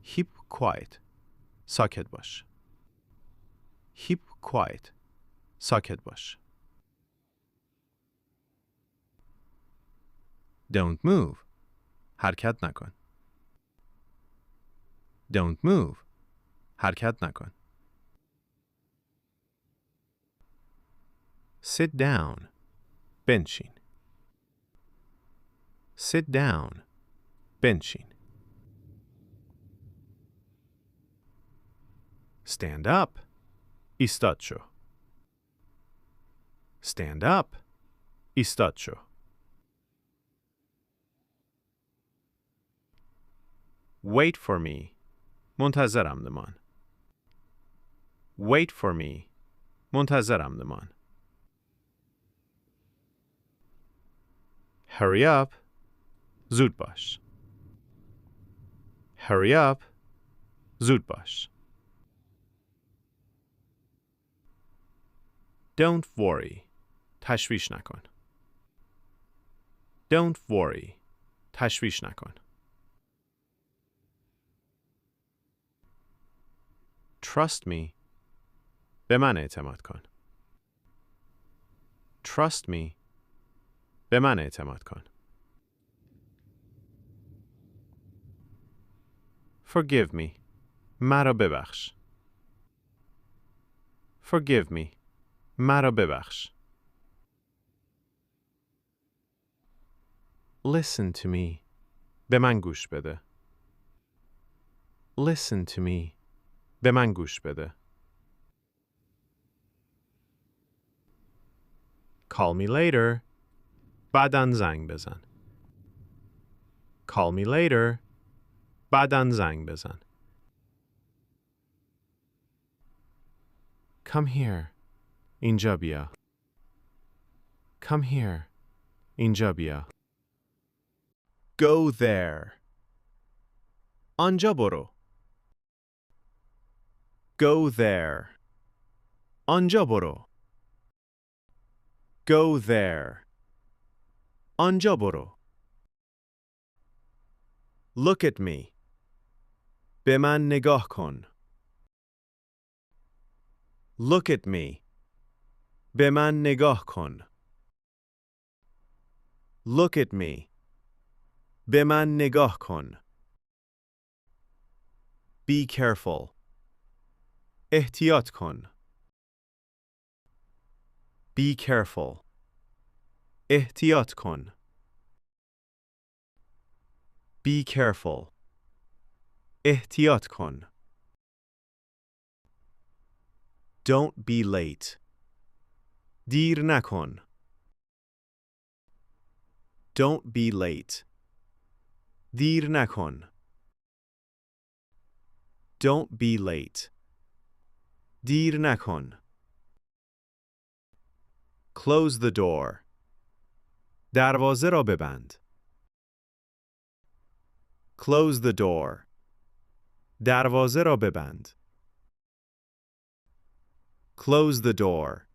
Keep quiet. ساکت باش. Keep quiet. ساکت باش. Don't move. حرکت نکن. Don't move. حرکت نکن. Sit down. بنشین. Sit down. بنشین. Stand up. ایستاد شو. Stand up. ایستاد شو. Wait for me. منتظرم بمان. Wait for me. منتظرم بمان. Hurry up. زود باش. Hurry up. زود باش. Don't worry. تشویش نکن. Don't worry. تشویش نکن. Trust me. به من اعتماد کن. Trust me. به من اعتماد کن. Forgive me. مرا ببخش. Forgive me. مرا ببخش. Listen to me. به من گوش بده. Listen to me. به من گوش بده. Call me later. بعداً زنگ بزن. Call me later. بعداً زنگ بزن. Come here. اینجا بیا. Come here. اینجا بیا. Go there. آنجا برو. Go there. آنجا برو. Go there. آنجا برو. Look at me. به من نگاه کن. Look at me. به من نگاه کن. Look at me. به من نگاه کن. Be careful. احتیاط کن. Be careful. احتیاط کن. Be careful. احتیاط کن. Don't be late. دیر نکن. Don't be late. دیر نکن. Don't be late. دیر نکن. Close the door. دروازه را ببند. Close the door. دروازه را ببند. Close the door.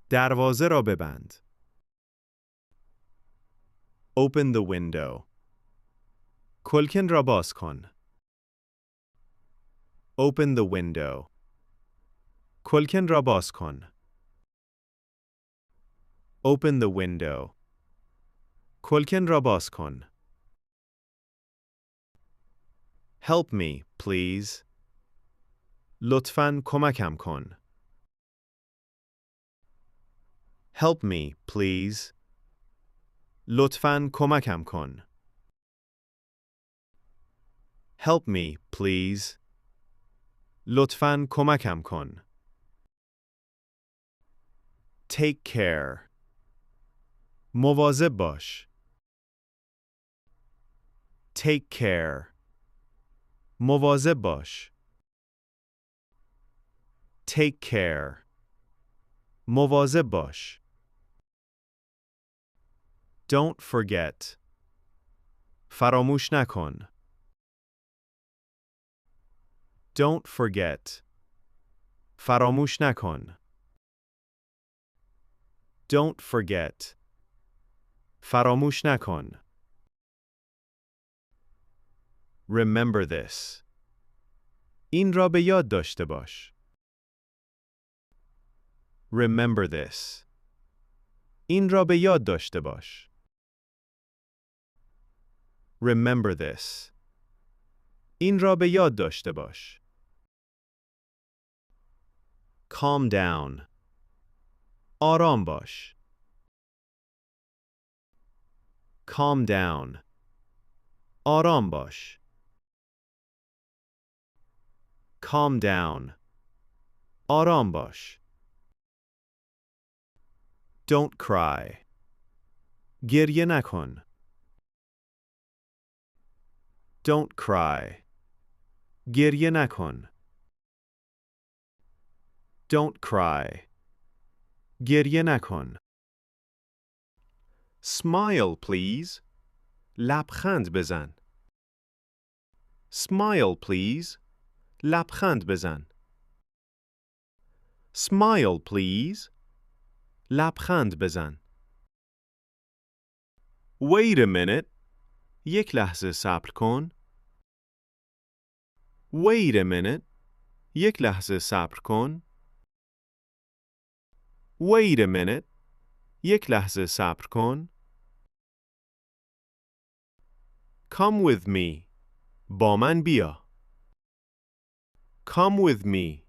دروازه را ببند. Open the window. کلکن را باز کن. Open the window. کلکن را باز کن. Open the window. کلکن را باز کن. Help me, please. لطفاً کمکم کن. Help me, please. لطفاً کمکم کن. Help me, please. لطفاً کمکم کن. Take care. مواظب باش. Take care. مواظب باش. Take care. مواظب باش. Don't forget. فراموش نکن. Don't forget. فراموش نکن. Don't forget. فراموش نکن. Remember this. این را به یاد داشته باش. Remember this. این را به یاد داشته باش. Remember this. این را به یاد داشته باش. Calm down. آرام باش. Calm down. آرام باش. Calm down. آرام باش. Don't cry. گریه نکن. Don't cry. گریه نکن. Don't cry. گریه نکن. Smile please. لبخند بزن. Smile please. لبخند بزن. Smile please. لبخند بزن. Wait a minute. یک لحظه صبر کن. Wait a minute. یک لحظه صبر کن. Wait a minute. یک لحظه صبر کن. Come with me. با من بیا. Come with me.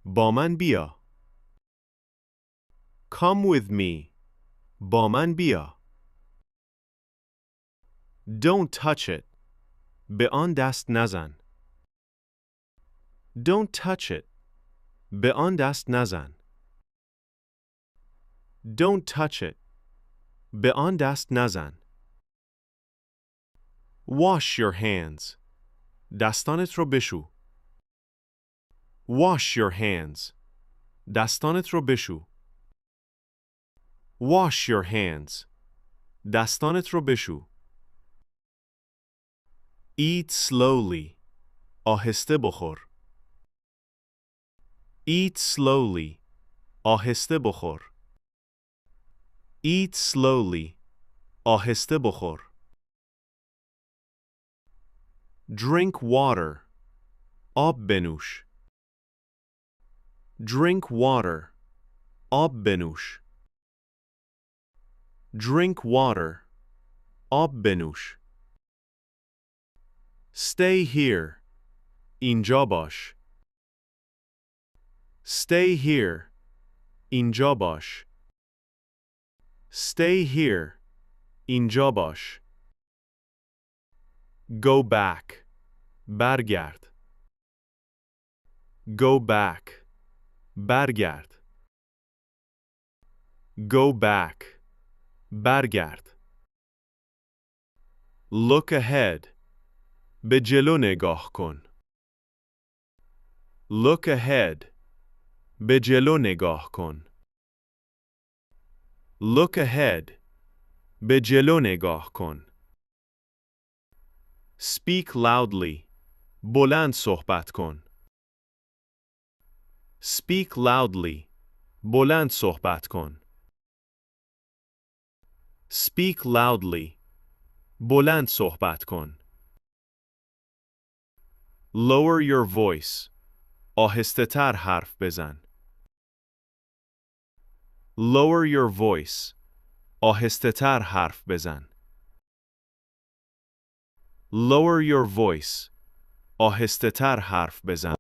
با من بیا. Come with me. با من بیا. Don't touch it. به آن دست نزن. Don't touch it. به آن دست نزن. Don't touch it. به آن دست نزن. Wash your hands. دستانت رو بشو. Wash your hands. دستانت رو بشو. Wash your hands. دستانت رو بشو. Eat slowly. آهسته بخور. Eat slowly. آهسته بخور. Eat slowly. آهسته بخور. Drink water. آب بنوش. Drink water. آب بنوش. Drink water. آب بنوش. Stay here. اینجا باش. Stay here. اینجا باش. Stay here. اینجا باش. Go back. برگرد. Go back. برگرد. Go back. برگرد. Look ahead. به جلو نگاه کن. Look ahead. به جلو نگاه کن. Look ahead. به جلو نگاه کن. Speak loudly. بلند صحبت کن. Speak loudly. بلند صحبت کن. Speak loudly. بلند صحبت کن. Lower your voice. آهسته تر حرف بزن. Lower your voice. آهسته تر حرف بزن. Lower your voice. آهسته تر حرف بزن.